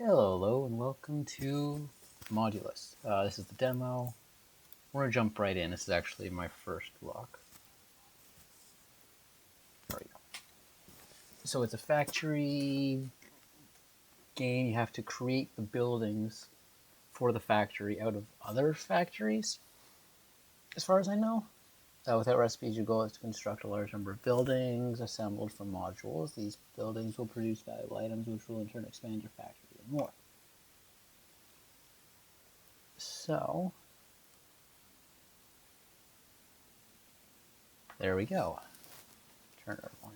Hello, and welcome to Modulus. This is the demo. We're going to jump right in. This is actually my first block. There we go. So it's a factory game. You have to create the buildings for the factory out of other factories, as far as I know. Without recipes, your goal is to construct a large number of buildings assembled from modules. These buildings will produce valuable items, which will in turn expand your factory even more. So, there we go. Turn it on.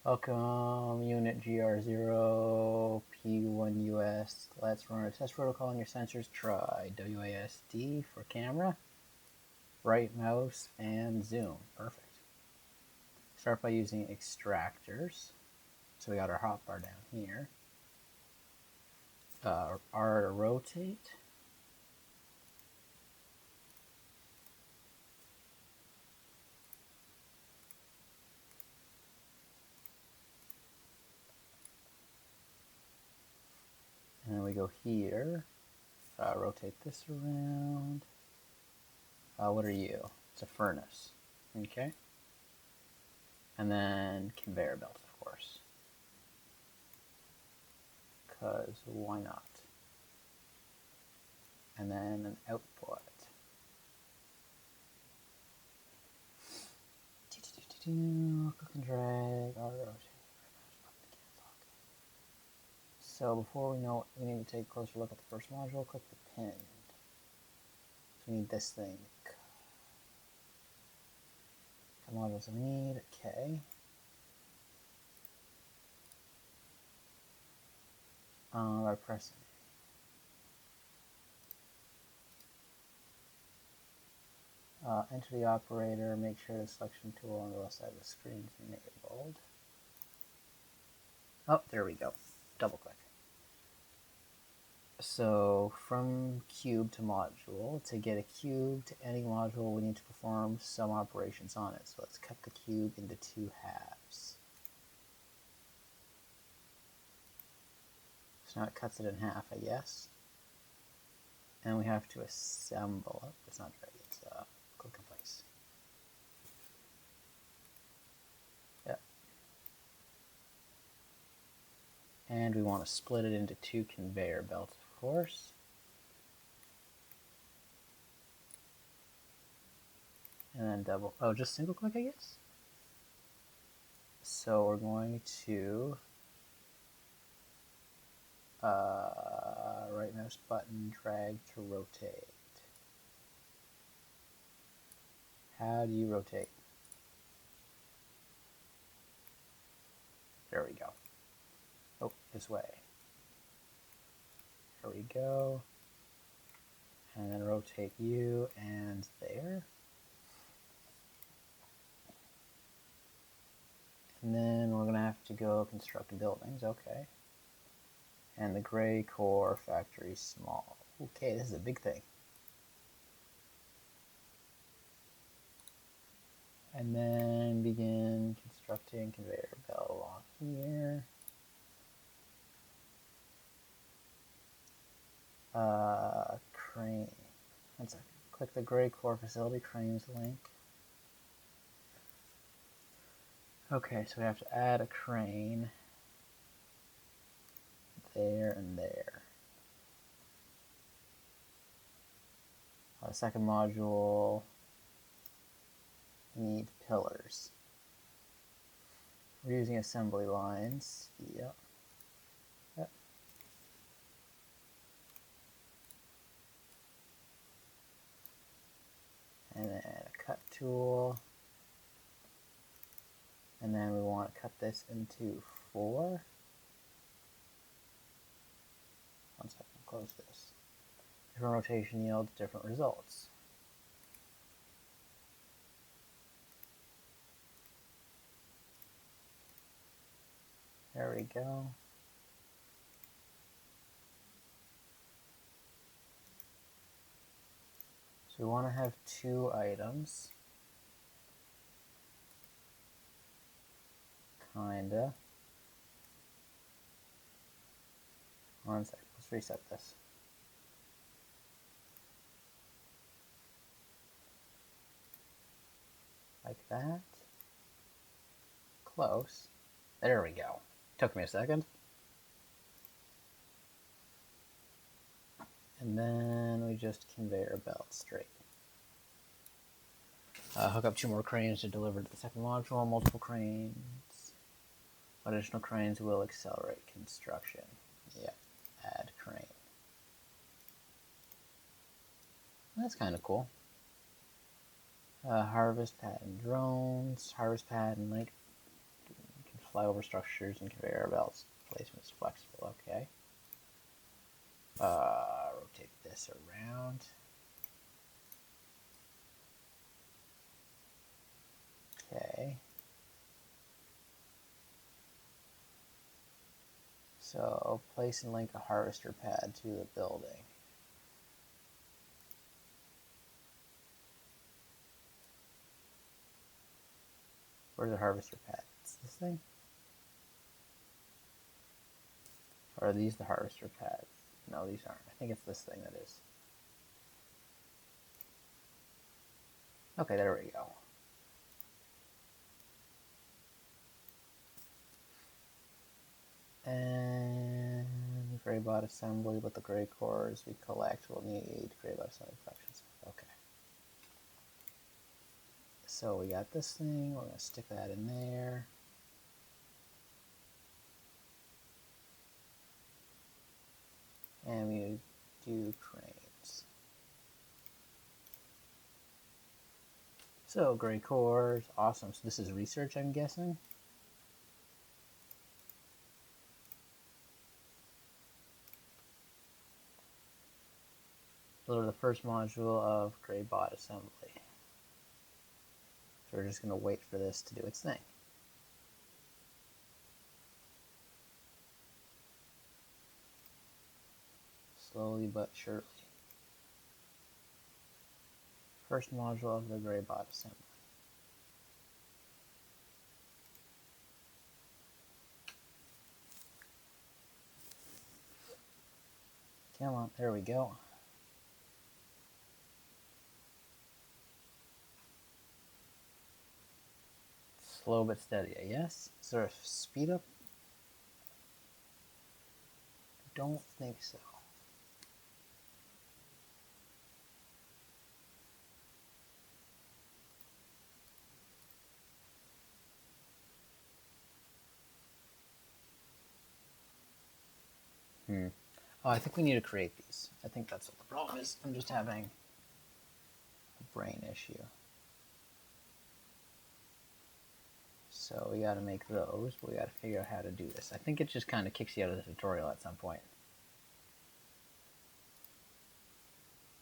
Welcome, unit GR0P1US. Let's run a test protocol on your sensors. Try WASD for camera, right mouse, and zoom. Perfect. Start by using extractors. So we got our hotbar down here. R to rotate. And then we go here. Rotate this around. What are you? It's a furnace. Okay. And then conveyor belt, of course. Because why not? And then an output. Click and drag, So before we know it, we need to take a closer look at the first module. Click the pin. So we need this thing. The modules we need, okay. By pressing. Enter the operator, make sure the selection tool on the left side of the screen is enabled. Oh, there we go. Double click. So from cube to module, to get a cube to any module, we need to perform some operations on it. So let's cut the cube into two halves. So now it cuts it in half, I guess. And we have to assemble it. It's not ready. It's click in place. Yep. And we want to split it into two conveyor belts, of course. And then double, just single click, I guess. So we're going to right mouse button, drag to rotate. How do you rotate? There we go. Oh, this way. There we go. And then rotate you and there. And then we're going to have to go construct buildings. Okay. And the gray core factory small. Okay, this is a big thing. And then begin constructing conveyor belt along here. Crane. 1 second. Click the gray core facility cranes link. Okay, so we have to add a crane there and there. The second module, we need pillars. We're using assembly lines. Yep. Yep. And then a cut tool. And then we want to cut this into 4. 1 second, close this. Different rotation yields different results. There we go. So we want to have 2 items. Kinda. One sec, let's reset this. Like that. Close. There we go. Took me a second. And then we just conveyor belt straight. Hook up 2 more cranes to deliver to the second module. Multiple cranes. Additional cranes will accelerate construction. Yeah, add crane. That's kind of cool. Harvest pad and drones. Harvest pad and like you can fly over structures and conveyor belts. Placement is flexible. Okay. Rotate this around. Okay. So place and link a harvester pad to the building. Where's the harvester pad? It's this thing? Or are these the harvester pads? No, these aren't. I think it's this thing that is. Okay, there we go. And gray bot assembly with the gray cores we collect will need gray bot assembly collections. Okay. So we got this thing, we're going to stick that in there. And we do cranes. So gray cores, awesome. So this is research, I'm guessing. Deliver the first module of gray bot assembly. So we're just going to wait for this to do its thing. Slowly but surely. First module of the gray bot assembly. Come on, there we go. Slow but steady, I guess. Is there a speed up? I don't think so. Oh, I think we need to create these. I think that's what the problem is. I'm just having a brain issue. So we got to make those, but we got to figure out how to do this. I think it just kind of kicks you out of the tutorial at some point.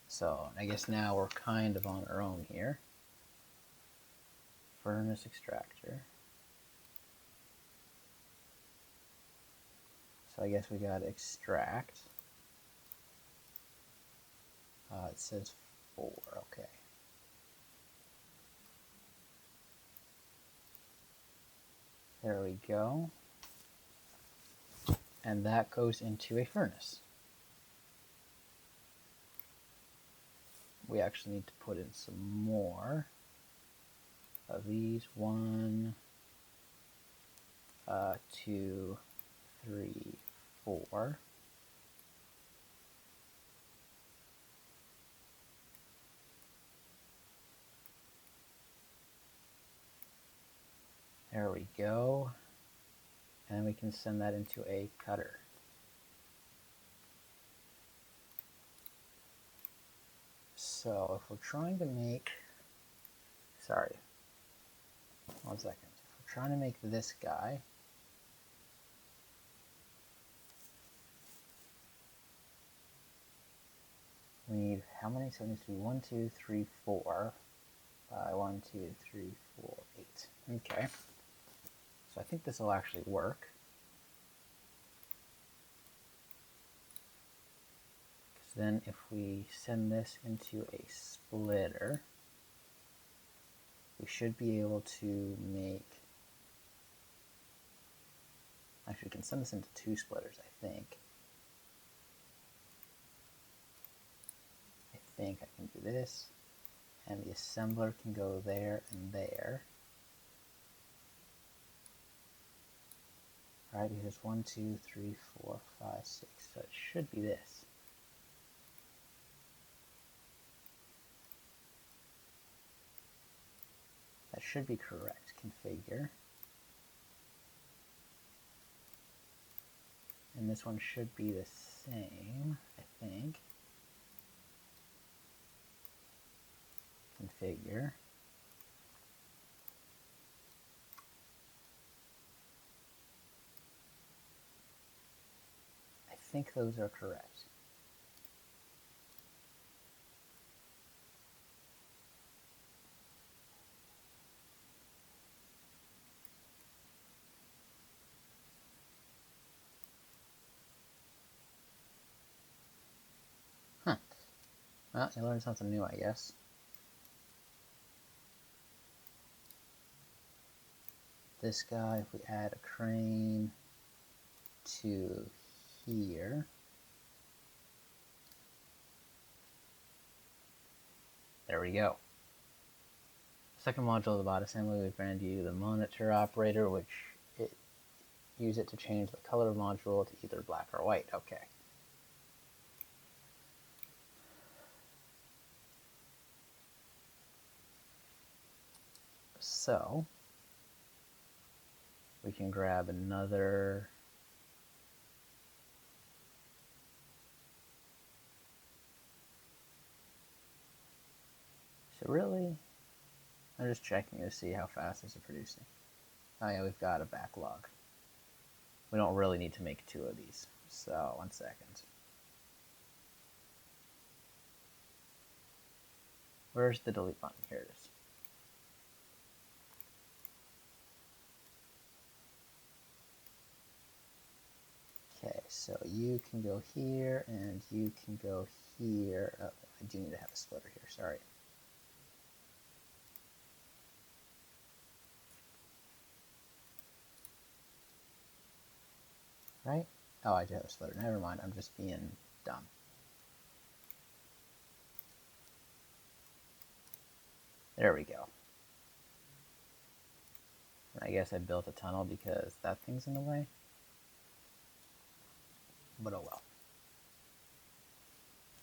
So I guess now we're kind of on our own here. Furnace extractor. So I guess we got to extract. It says 4, okay. There we go. And that goes into a furnace. We actually need to put in some more of these. 1, 2, 3, 4. There we go. And we can send that into a cutter. So if we're trying to make, sorry, 1 second. If we're trying to make this guy, we need how many? So it needs to be 1, 2, 3, 4. 1, 2, 3, 4, 8. Okay. So I think this will actually work. Because then if we send this into a splitter, we should be able to make, actually we can send this into 2 splitters, I think. think I can do this, and the assembler can go there and there. All right, because 1, 2, 3, 4, 5, 6, so it should be this. That should be correct. Configure. And this one should be the same, I think. Configure. I think those are correct. Huh. Well, you learned something new, I guess. This guy, if we add a crane to here, there we go. Second module of the bot assembly, we've granted you the monitor operator, which use it to change the color of module to either black or white. Okay. So we can grab another really? I'm just checking to see how fast this is producing. Oh yeah, we've got a backlog. We don't really need to make 2 of these. So 1 second. Where's the delete button? Here it is. Okay, so you can go here and you can go here. Oh, I do need to have a splitter here, sorry. Right? Oh, I do have a splitter. Never mind, I'm just being dumb. There we go. And I guess I built a tunnel because that thing's in the way. But oh well.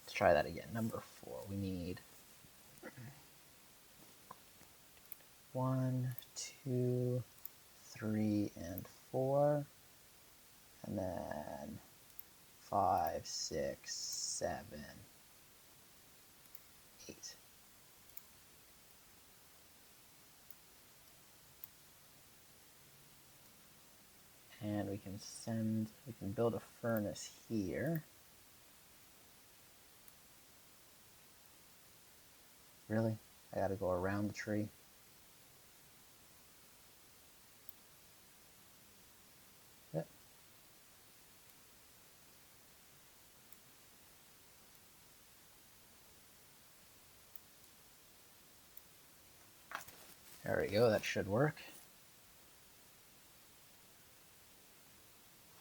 Let's try that again. Number 4, we need 1, 2, 3, and 4. And then 5, 6, 7, 8. And we can build a furnace here. Really? I gotta go around the tree. Yep. There we go, that should work.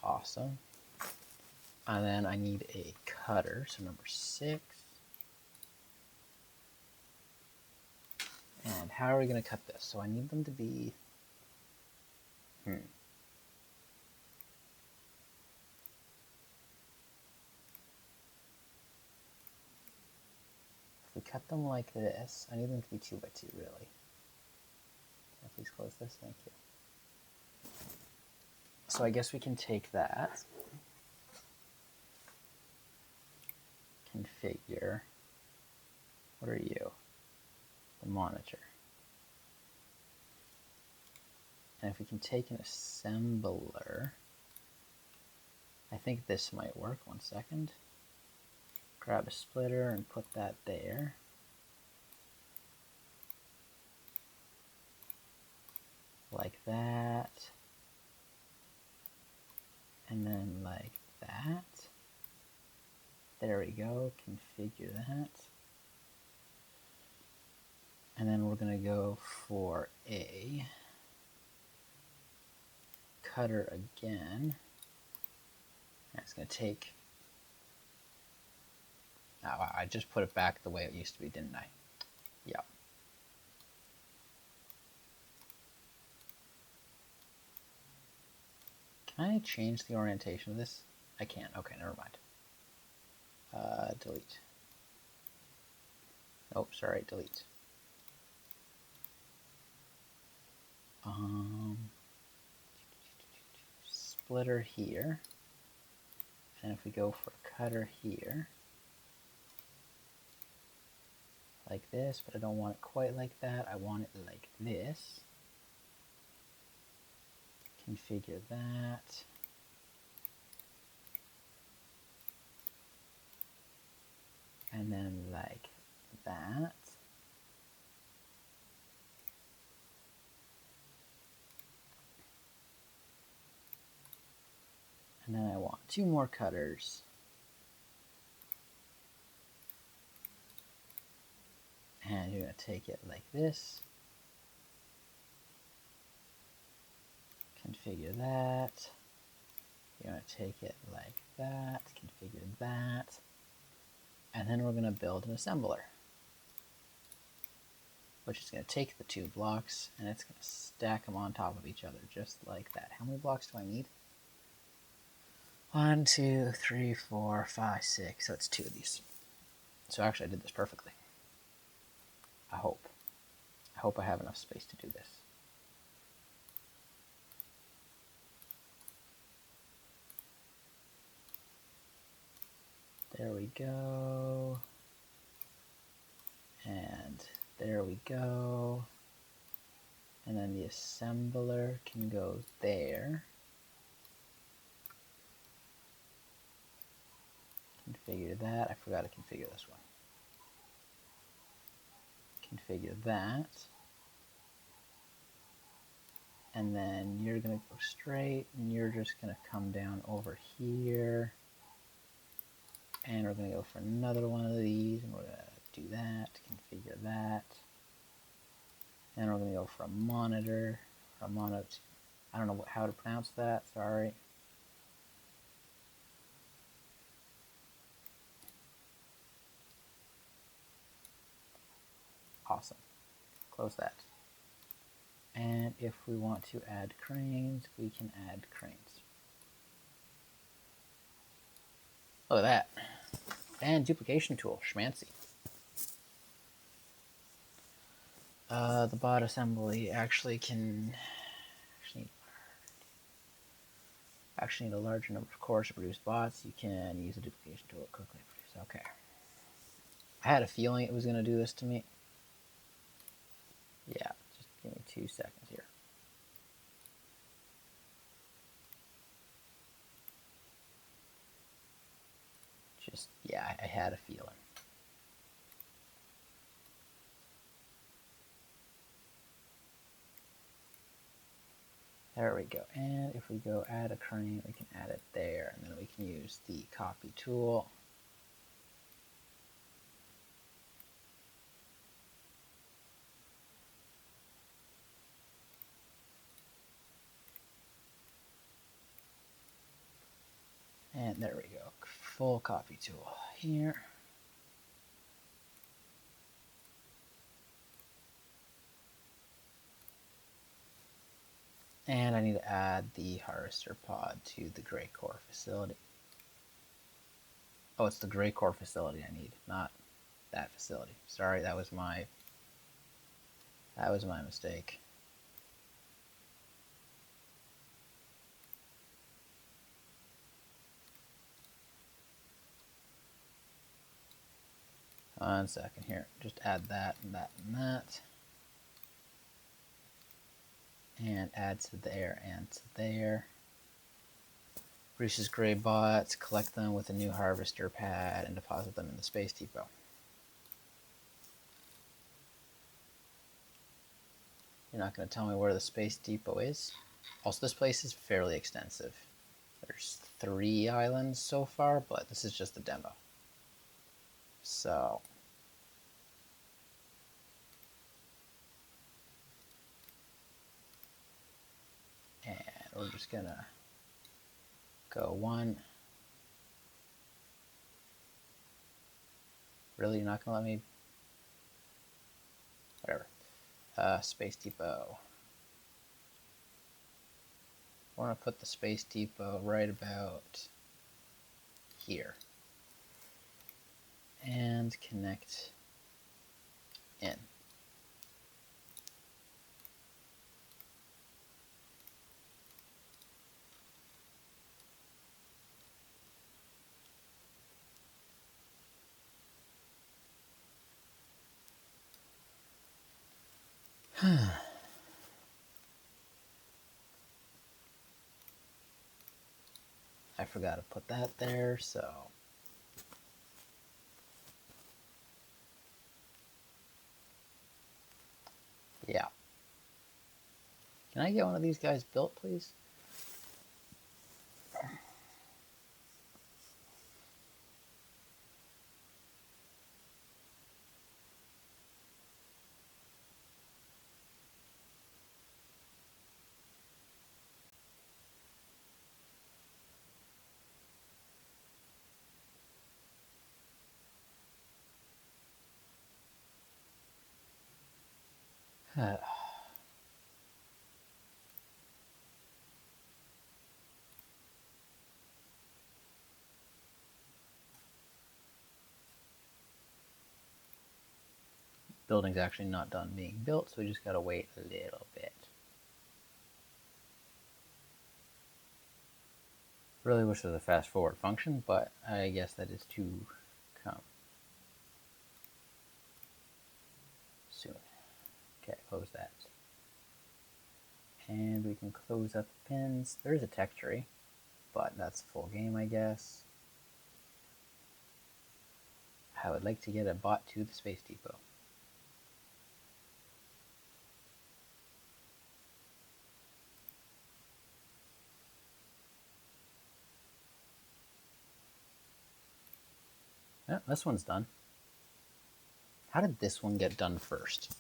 Awesome. And then I need a cutter, so number 6. And how are we going to cut this? So I need them to be... If we cut them like this, I need them to be 2 by 2, really. Can I please close this? Thank you. So I guess we can take that, configure, what are you? The monitor. And if we can take an assembler, I think this might work. 1 second. Grab a splitter and put that there. Like that. And then like that. There we go, configure that. And then we're gonna go for a cutter again. That's gonna take Now, I just put it back the way it used to be, didn't I? Yep. Can I change the orientation of this? I can't. Okay, never mind. Delete. Oh, sorry, delete. Splitter here. And if we go for cutter here, like this, but I don't want it quite like that. I want it like this. Configure that. And then like that. And then I want 2 more cutters. And you're going to take it like this. Configure that. You're going to take it like that. Configure that. And then we're going to build an assembler, which is going to take the 2 blocks and it's going to stack them on top of each other just like that. How many blocks do I need? 1, 2, 3, 4, 5, 6. So it's 2 of these. So actually I did this perfectly. I hope. I hope I have enough space to do this. There we go. And there we go. And then the assembler can go there. Configure that. I forgot to configure this one. Configure that. And then you're going to go straight, and you're just going to come down over here. And we're going to go for another one of these, and we're going to do that, configure that. And we're going to go for a monitor, I don't know how to pronounce that, sorry. Awesome. Close that. And if we want to add cranes, we can add cranes. Look at that. And duplication tool, schmancy. The bot assembly actually need a larger number of cores to produce bots. You can use the duplication tool quickly to produce. Okay. I had a feeling it was going to do this to me. Yeah, just give me 2 seconds here. Yeah, I had a feeling. There we go. And if we go add a crane, we can add it there. And then we can use the copy tool. And there we go. Full copy tool here. And I need to add the harvester pod to the gray core facility. Oh, it's the gray core facility I need, not that facility. Sorry, that was my mistake. One second here. Just add that and that and that. And add to there and to there. Produces gray bots, collect them with a new harvester pad, and deposit them in the space depot. You're not going to tell me where the space depot is? Also, this place is fairly extensive. There's 3 islands so far, but this is just a demo. So, and we're just going to go 1, Really, you're not gonna let me? Whatever. Space Depot. I want to put the Space Depot right about here. And connect in. I forgot to put that there, so yeah. Can I get one of these guys built, please? Building's actually not done being built, so we just gotta wait a little bit. Really wish there was a fast forward function, but I guess that is to come soon. Okay, close that. And we can close up the pins. There is a tech tree, but that's full game, I guess. I would like to get a bot to the Space Depot. Yeah, this one's done. How did this one get done first?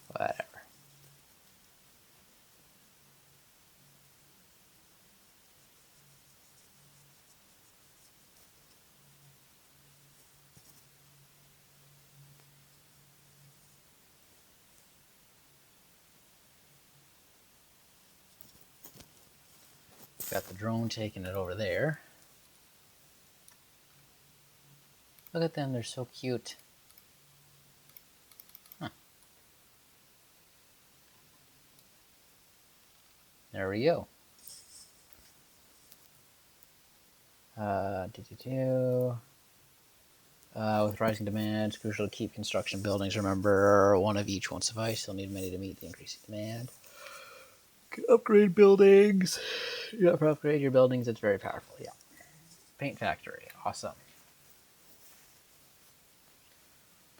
Whatever. Got the drone taking it over there. Look at them, they're so cute. Huh. There we go. With rising demand, it's crucial to keep construction buildings. Remember, one of each won't suffice. You'll need many to meet the increasing demand. Upgrade buildings. You have to upgrade your buildings. It's very powerful. Yeah. Paint factory. Awesome.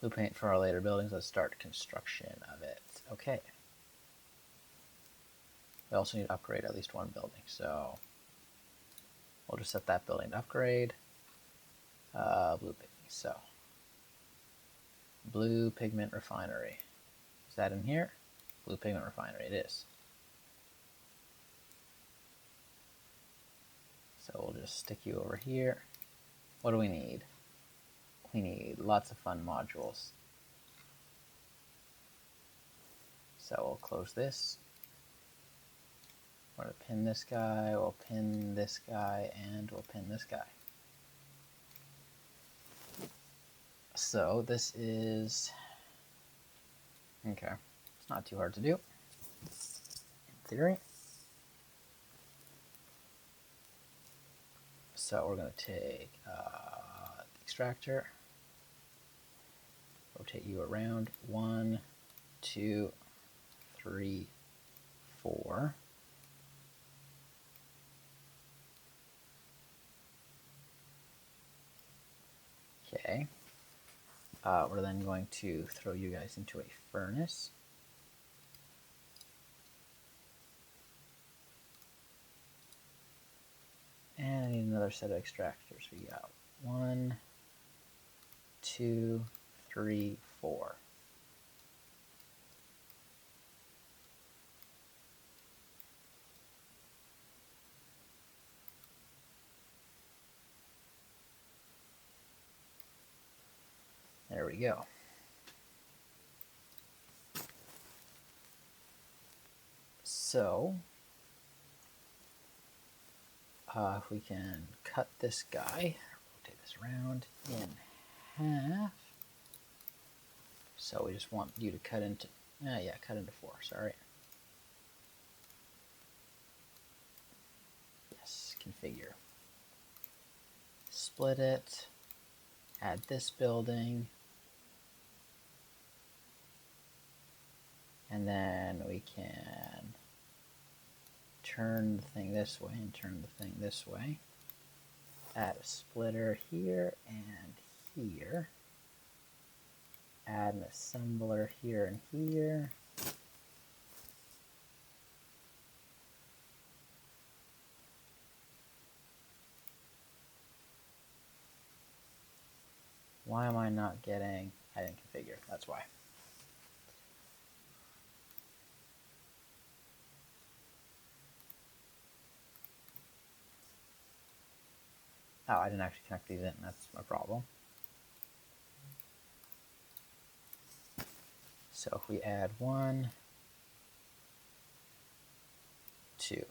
Blue paint for our later buildings. Let's start construction of it. Okay. We also need to upgrade at least one building, so we'll just set that building to upgrade. Blue paint. So, blue pigment refinery. Is that in here? Blue pigment refinery. It is. So we'll just stick you over here. What do we need? We need lots of fun modules. So we'll close this. We're going to pin this guy, we'll pin this guy, and we'll pin this guy. So this is, okay, it's not too hard to do, in theory. So we're going to take the extractor, rotate you around, 1, 2, 3, 4. Okay. We're then going to throw you guys into a furnace. And I need another set of extractors. We got 1, 2, 3, 4. we go. So, if we can cut this guy, rotate this around in half. So we just want you to cut into, cut into 4, sorry. Yes, configure. Split it, add this building, and then we can turn the thing this way and turn the thing this way. Add a splitter here and here. Add an assembler here and here. Why am I not getting, I didn't configure, that's why. Oh, I didn't actually connect these in, that's my problem. So if we add 1, 2.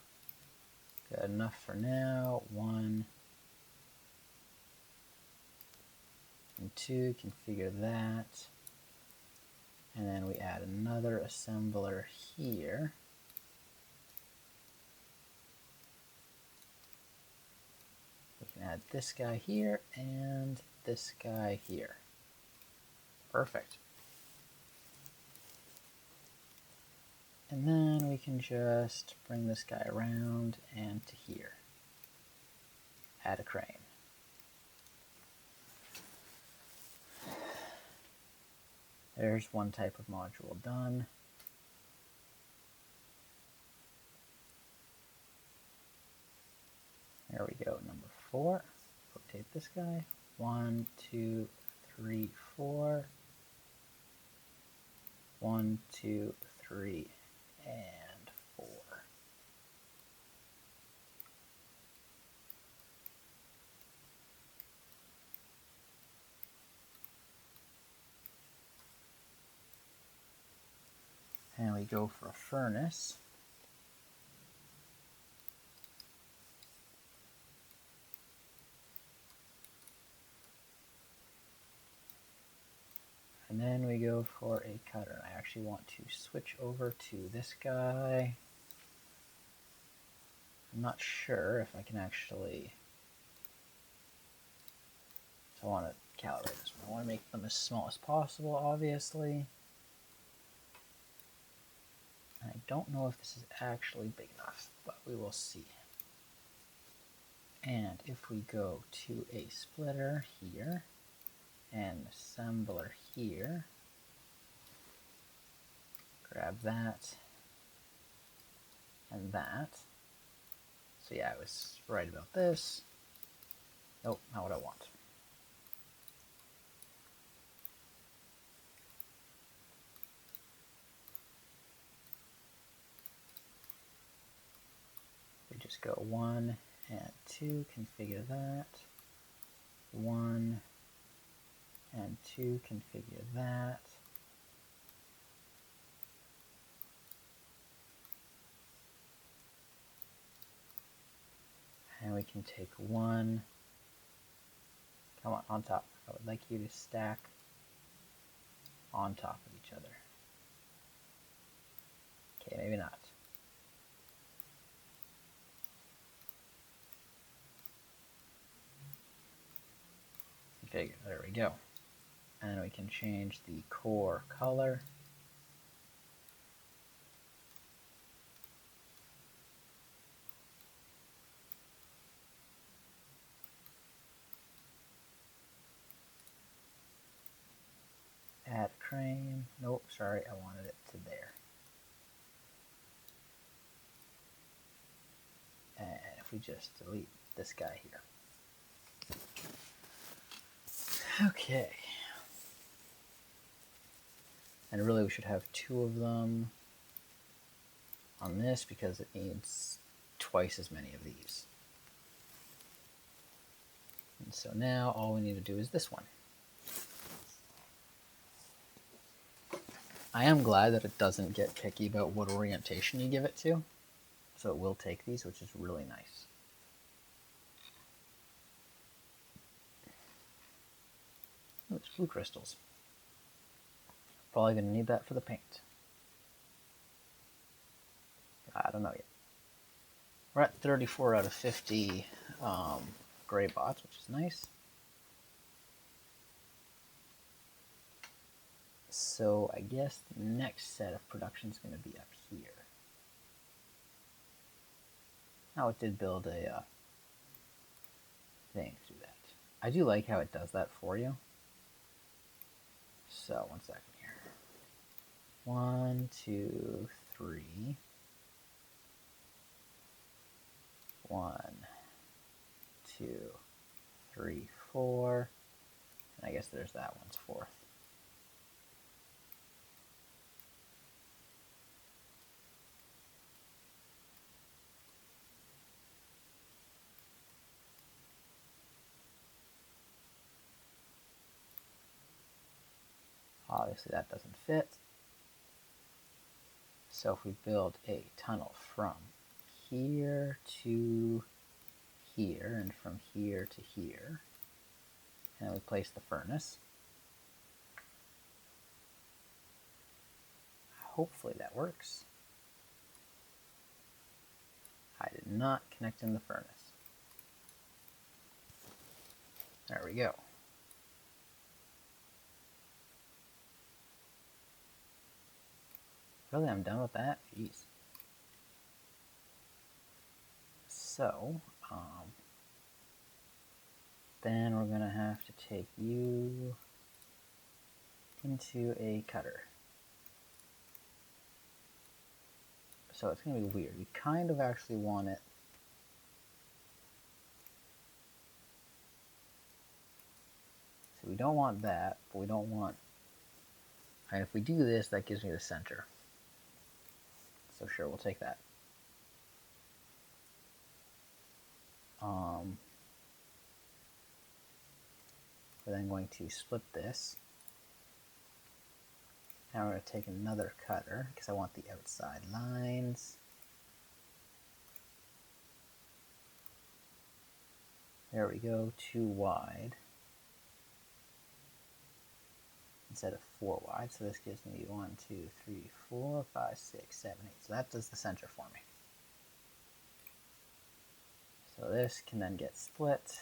Good enough for now. 1 and 2, configure that. And then we add another assembler here. We can add this guy here and this guy here. Perfect. And then we can just bring this guy around and to here. Add a crane. There's one type of module done. There we go, number 4. Rotate this guy. 1, 2, 3, 4. 1, 2, 3, and 4. And we go for a furnace. And then we go for a cutter. I actually want to switch over to this guy. I'm not sure if I can actually, so I want to calibrate this one. I want to make them as small as possible, obviously. I don't know if this is actually big enough, but we will see. And if we go to a splitter here, and assembler here, grab that and that. So yeah, I was right about this. Nope, not what I want. We just go 1 and 2, configure that. 1 and 2, configure that. And we can take 1, come on top. I would like you to stack on top of each other. Okay, maybe not. Configure, there we go. And we can change the core color. Add crane. Nope, sorry, I wanted it to there. And if we just delete this guy here. Okay. And really we should have 2 of them on this because it needs twice as many of these. And so now all we need to do is this one. I am glad that it doesn't get picky about what orientation you give it to. So it will take these, which is really nice. Oh, it's blue crystals. Probably going to need that for the paint. I don't know yet. We're at 34 out of 50 gray bots, which is nice. So I guess the next set of production is going to be up here. Now it did build a thing through that. I do like how it does that for you. So 1 second here. 1, 2, 3. 1, 2, 3, 4. And I guess there's that one's fourth. Obviously that doesn't fit. So if we build a tunnel from here to here and from here to here, and we place the furnace, hopefully that works. I did not connect in the furnace. There we go. Really, I'm done with that? Jeez. So, then we're going to have to take you into a cutter. So it's going to be weird. We kind of actually want it. So we don't want that, but we don't want... And if we do this, that gives me the center. So sure, we'll take that. We're then going to split this. Now we're going to take another cutter, because I want the outside lines. There we go, 2 wide. Instead of 4 wide, so this gives me 1, 2, 3, 4, 5, 6, 7, 8. So that does the center for me. So this can then get split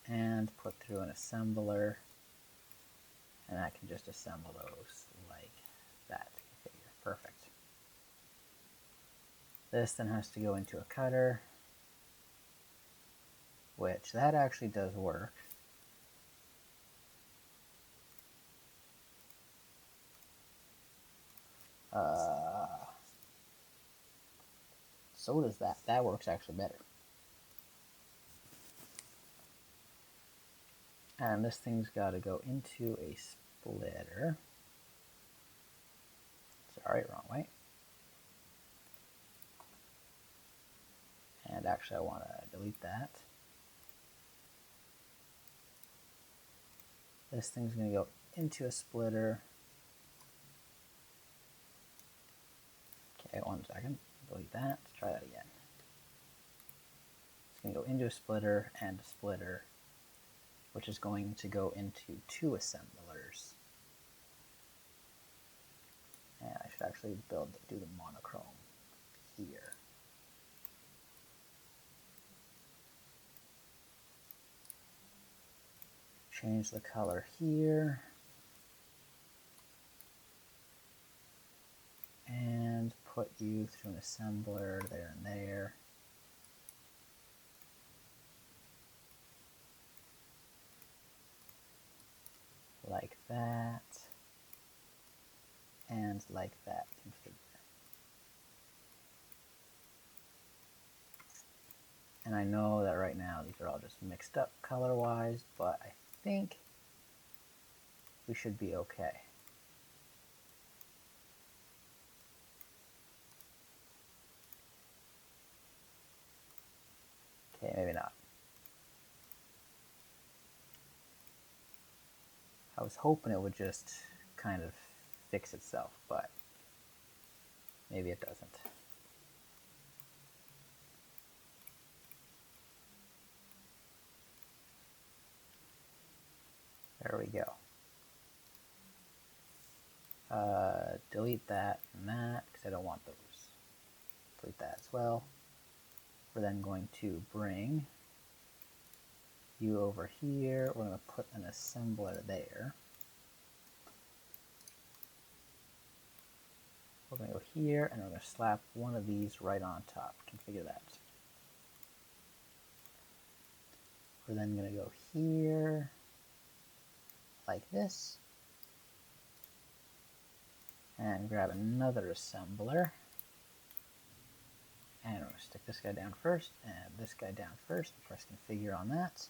and put through an assembler, and that can just assemble those like that to configure. Perfect. This then has to go into a cutter, which that actually does work. So does that. That works actually better. And this thing's got to go into a splitter. Sorry, wrong way. And actually I want to delete that. This thing's going to go into a splitter. Okay, 1 second. Delete that. Let's try that again. It's going to go into a splitter and a splitter, which is going to go into 2 assemblers. And I should actually do the monochrome here. Change the color here. And put you through an assembler there and there. Like that. And like that configure. And I know that right now these are all just mixed up color-wise, but I think we should be okay. Okay, maybe not. I was hoping it would just kind of fix itself, but maybe it doesn't. There we go. Delete that and that, because I don't want those. Delete that as well. We're then going to bring you over here. We're going to put an assembler there. We're going to go here, and we're going to slap one of these right on top. Configure that. We're then going to go here, like this, and grab another assembler. And we're going to stick this guy down first, and this guy down first, and press configure on that.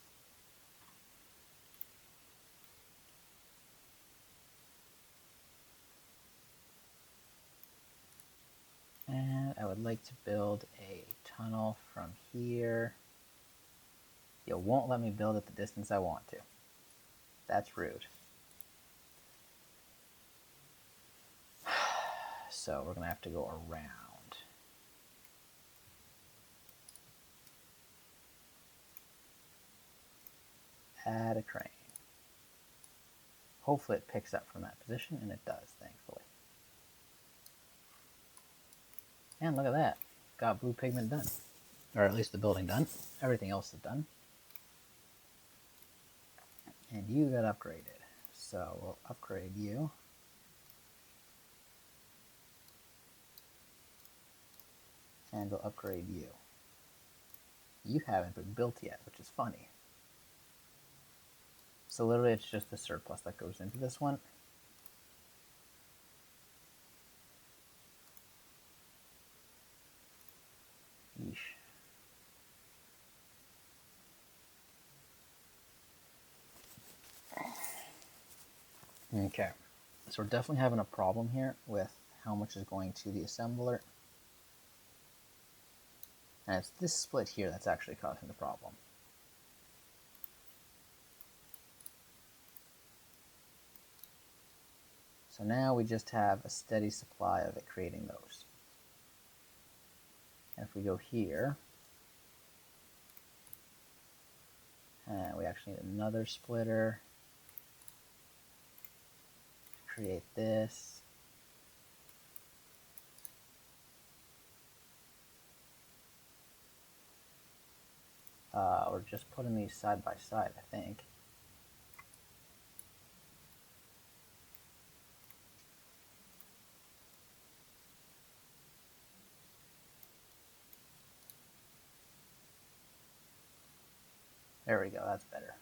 And I would like to build a tunnel from here. You won't let me build at the distance I want to. That's rude. So we're going to have to go around. Add a crane. Hopefully it picks up from that position, and it does, thankfully. And look at that. Got blue pigment done. Or at least the building done. Everything else is done. And you got upgraded. So we'll upgrade you. And we'll upgrade you. You haven't been built yet, which is funny. So literally it's just the surplus that goes into this one. Yeesh. Okay, so we're definitely having a problem here with how much is going to the assembler. And it's this split here that's actually causing the problem. So now we just have a steady supply of it creating those. And if we go here, and we actually need another splitter to create this. We're just putting these side by side, I think. There we go, that's better.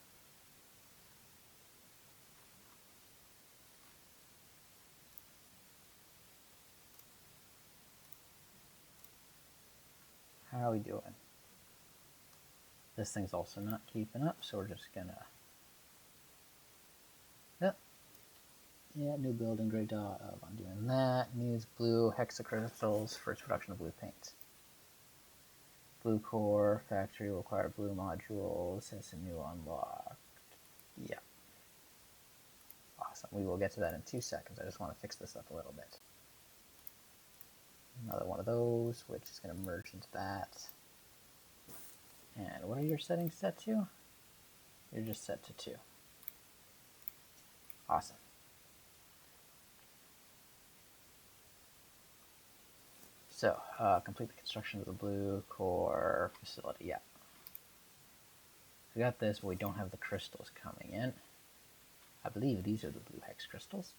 How are we doing? This thing's also not keeping up, so we're just gonna... Yep. Yeah, new building, great job on doing that. Needs blue hexacrystals for its production of blue paint. Blue core factory will require blue modules as a new unlock. Yeah. Awesome. We will get to that in 2 seconds. I just want to fix this up a little bit. Another one of those, which is going to merge into that. And what are your settings set to? You're just set to 2. Awesome. So, complete the construction of the blue core facility. Yeah. We got this, but we don't have the crystals coming in. I believe these are the blue hex crystals.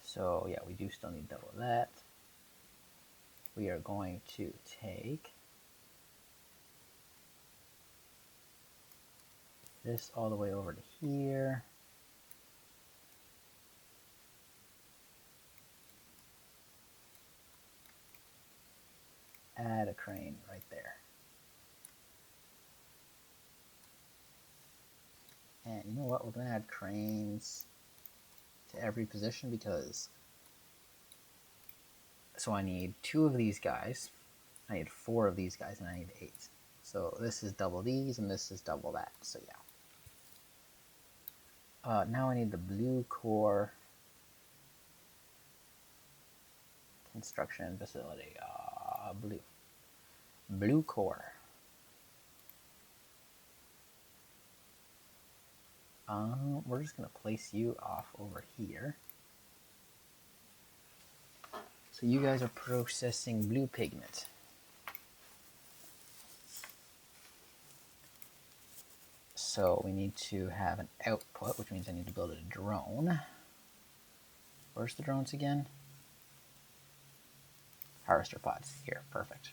So yeah, we do still need double of that. We are going to take this all the way over to here. Add a crane right there. And you know what? We're going to add cranes to every position because... So I need 2 of these guys I need 4 of these guys, and I need 8. So this is double these, and this is double that. So yeah. Now I need the blue core construction facility. Blue core. We're just going to place you off over here. So you guys are processing blue pigment. So we need to have an output, which means I need to build a drone. Where's the drones again? Harvester pods. Here, perfect.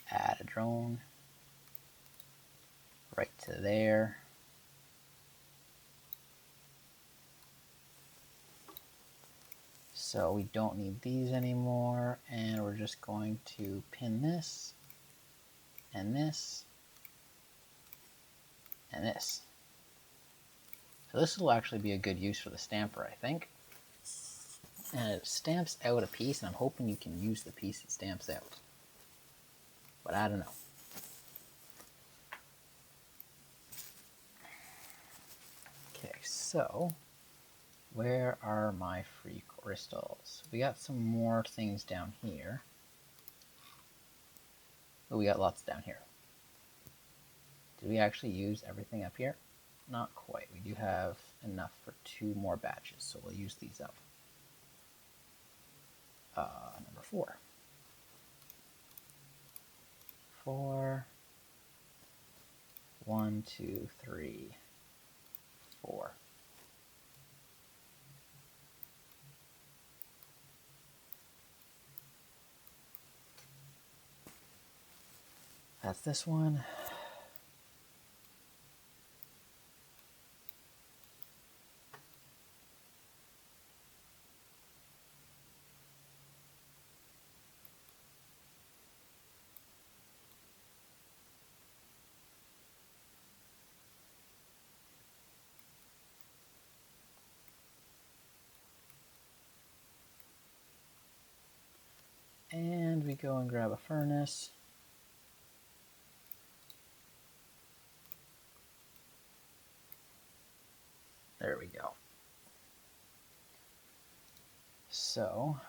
Add a drone. Right to there. So we don't need these anymore, and we're just going to pin this, and this, and this. So this will actually be a good use for the stamper, I think. And it stamps out a piece, and I'm hoping you can use the piece it stamps out. But I don't know. Okay, so where are my free crystals? We got some more things down here. Oh, we got lots down here. Did we actually use everything up here? Not quite. We do have enough for 2 more batches, so we'll use these up. Number 4. 4. 1, 2, 3, 4. That's this one. And we go and grab a furnace. There we go. So,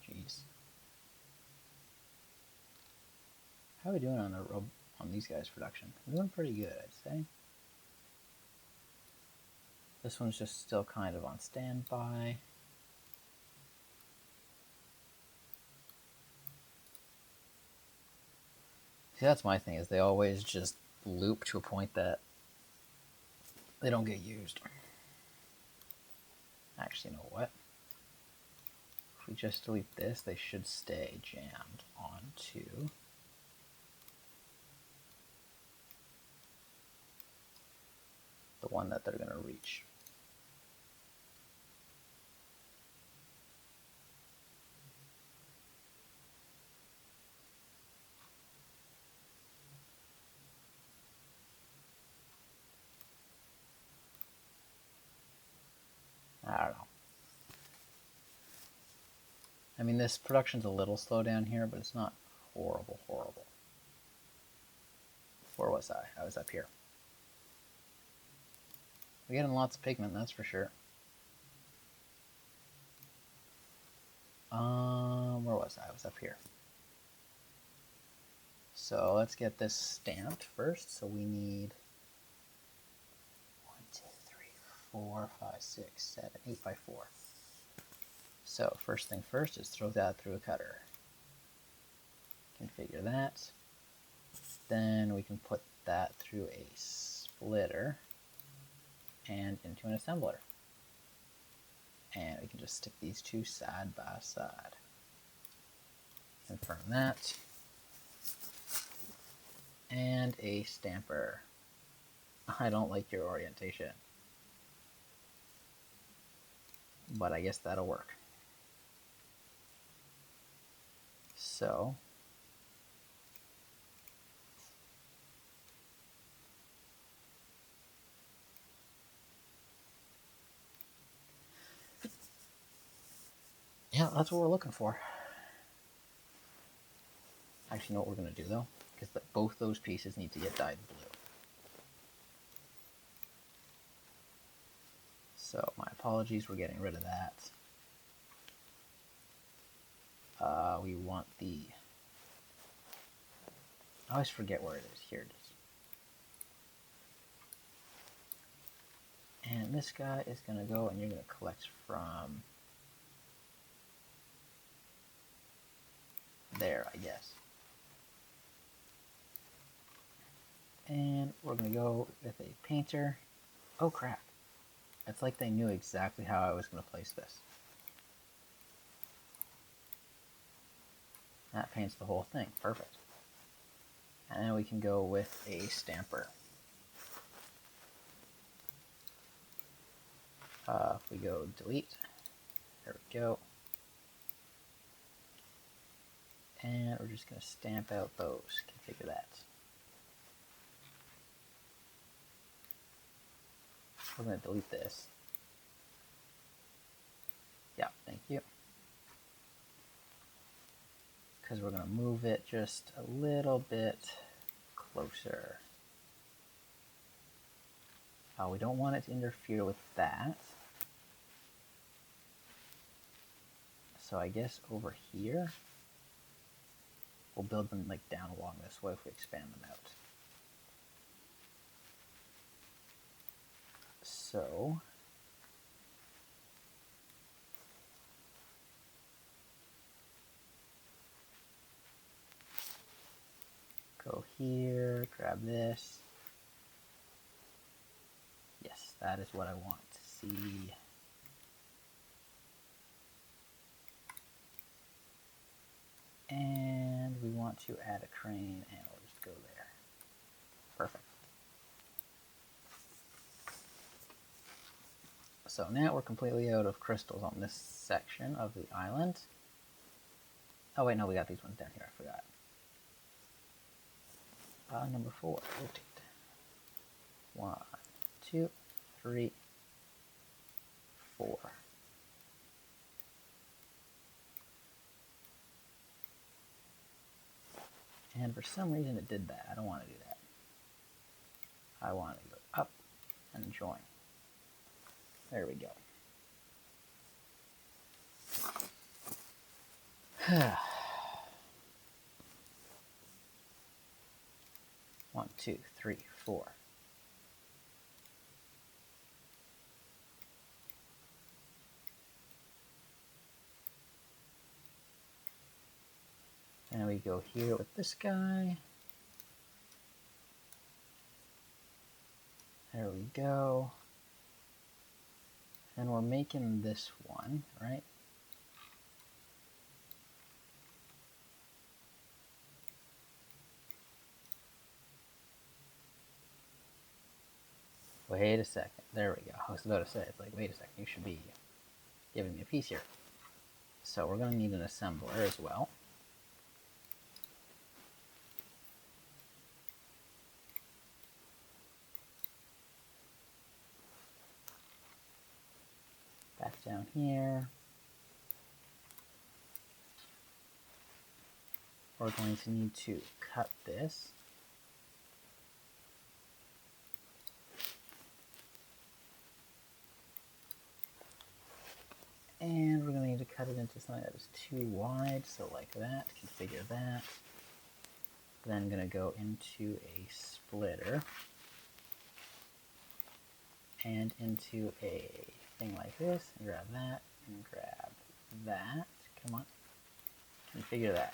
jeez. How are we doing on these guys' production? We're doing pretty good, I'd say. This one's just still kind of on standby. See, that's my thing, is they always just loop to a point that they don't get used. Actually, you know what? If we just delete this, they should stay jammed onto the one that they're going to reach. I don't know. I mean, this production's a little slow down here, but it's not horrible. Where was I? I was up here. We're getting lots of pigment, that's for sure. Where was I? I was up here. So let's get this stamped first. So we need 1, 2, 3, 4, 5, 6, 7, 8 by 4. So first thing first is throw that through a cutter. Configure that. Then we can put that through a splitter and into an assembler. And we can just stick these 2 side by side. Confirm that. And a stamper. I don't like your orientation, but I guess that'll work. So Yeah, that's what we're looking for. Actually, you know what we're going to do, though? Because both those pieces need to get dyed blue. So, my apologies, we're getting rid of that. We want the... I always forget where it is. Here it is. And this guy is going to go, and you're going to collect from... there, I guess. And we're going to go with a painter. Oh, crap. It's like they knew exactly how I was going to place this. That paints the whole thing. Perfect. And then we can go with a stamper. If we go delete, there we go. And we're just going to stamp out those. Configure that. We're going to delete this. Yeah, thank you. Because we're going to move it just a little bit closer. We don't want it to interfere with that. So I guess over here, we'll build them like down along this way if we expand them out. So go here, grab this. Yes, that is what I want to see. And we want to add a crane, and we'll just go there. Perfect. So now we're completely out of crystals on this section of the island. Oh wait, no, we got these ones down here, I forgot. Number 4, rotate. 1, 2, 3, 4. And for some reason it did that. I don't want to do that. I want to go up and join. There we go. 1, 2, 3, 4. And we go here with this guy. There we go. And we're making this one, right? Wait a second. There we go. I was about to say, it's like, wait a second, you should be giving me a piece here. So we're going to need an assembler as well. Back down here. We're going to need to cut this. And we're going to need to cut it into something that is too wide, so like that, configure that. Then I'm going to go into a splitter and into a thing like this, and grab that, and grab that. Come on, configure that.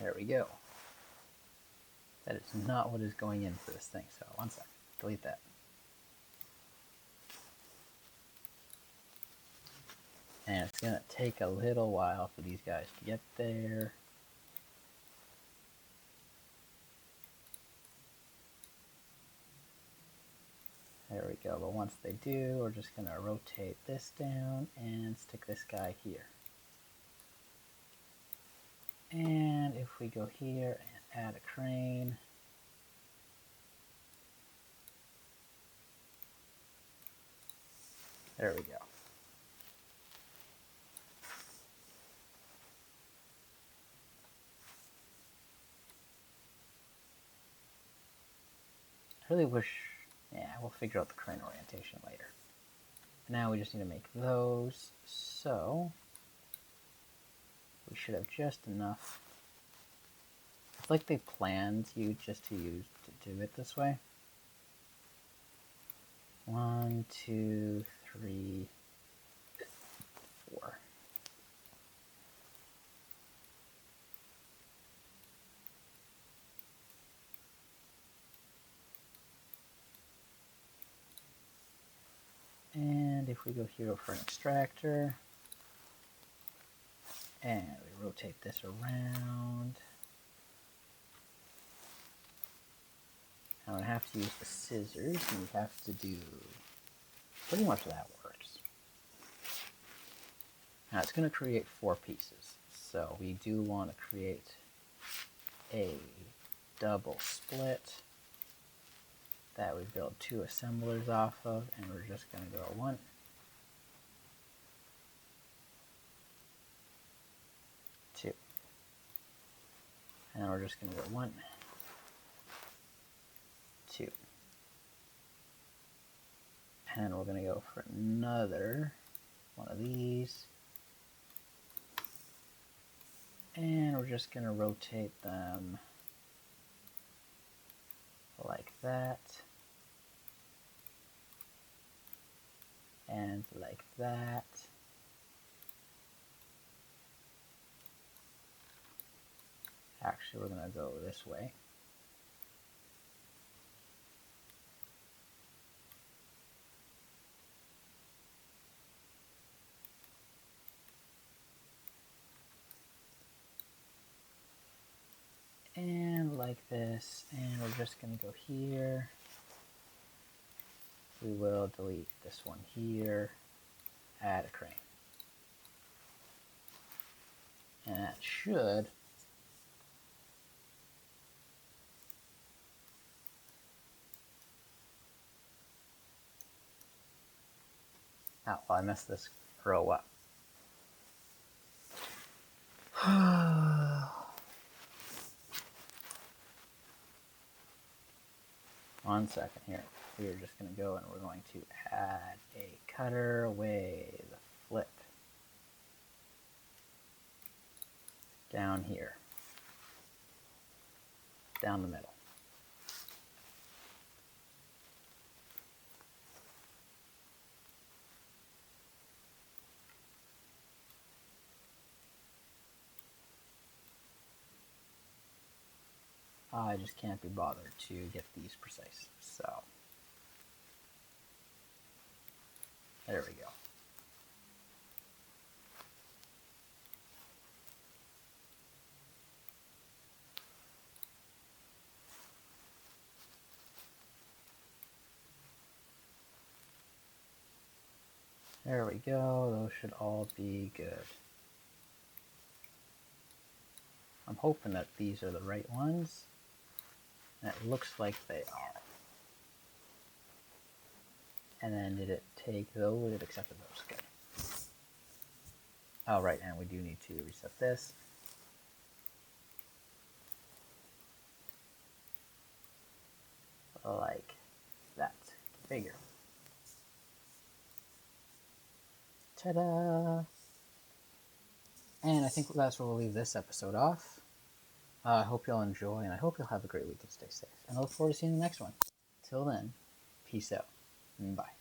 There we go. That is not what is going into this thing, so one second, delete that. And it's going to take a little while for these guys to get there. There we go, but once they do, we're just going to rotate this down and stick this guy here. And if we go here and add a crane, there we go. I really wish, yeah, we'll figure out the crane orientation later. Now we just need to make those, so we should have just enough. It's like they planned you just to do it this way. 1, 2, 3, 4. And if we go here for an extractor, and we rotate this around, I'm going to have to use the scissors, and we have to do pretty much that works. Now it's going to create 4 pieces, so we do want to create a double split that we build 2 assemblers off of, and we're just going to go 1, 2, and then we're just going to go 1, 2, and then we're going to go for another one of these, and we're just going to rotate them like that, and like that. Actually, we're going to go this way. And like this, and we're just going to go here. We will delete this one here, add a crane. And that should oh, well, I messed this row up. One second here. We are just going to go and we're going to add a cutter away the flip down here, down the middle. I just can't be bothered to get these precise, so there we go. There we go, those should all be good. I'm hoping that these are the right ones. And it looks like they are. And then did it take those? It accepted those. Good. Oh, right, and we do need to reset this. Like that. Bigger. Ta-da! And I think that's where we'll leave this episode off. I hope you'll enjoy, and I hope you'll have a great week and stay safe. And I look forward to seeing the next one. Till then, peace out, and bye.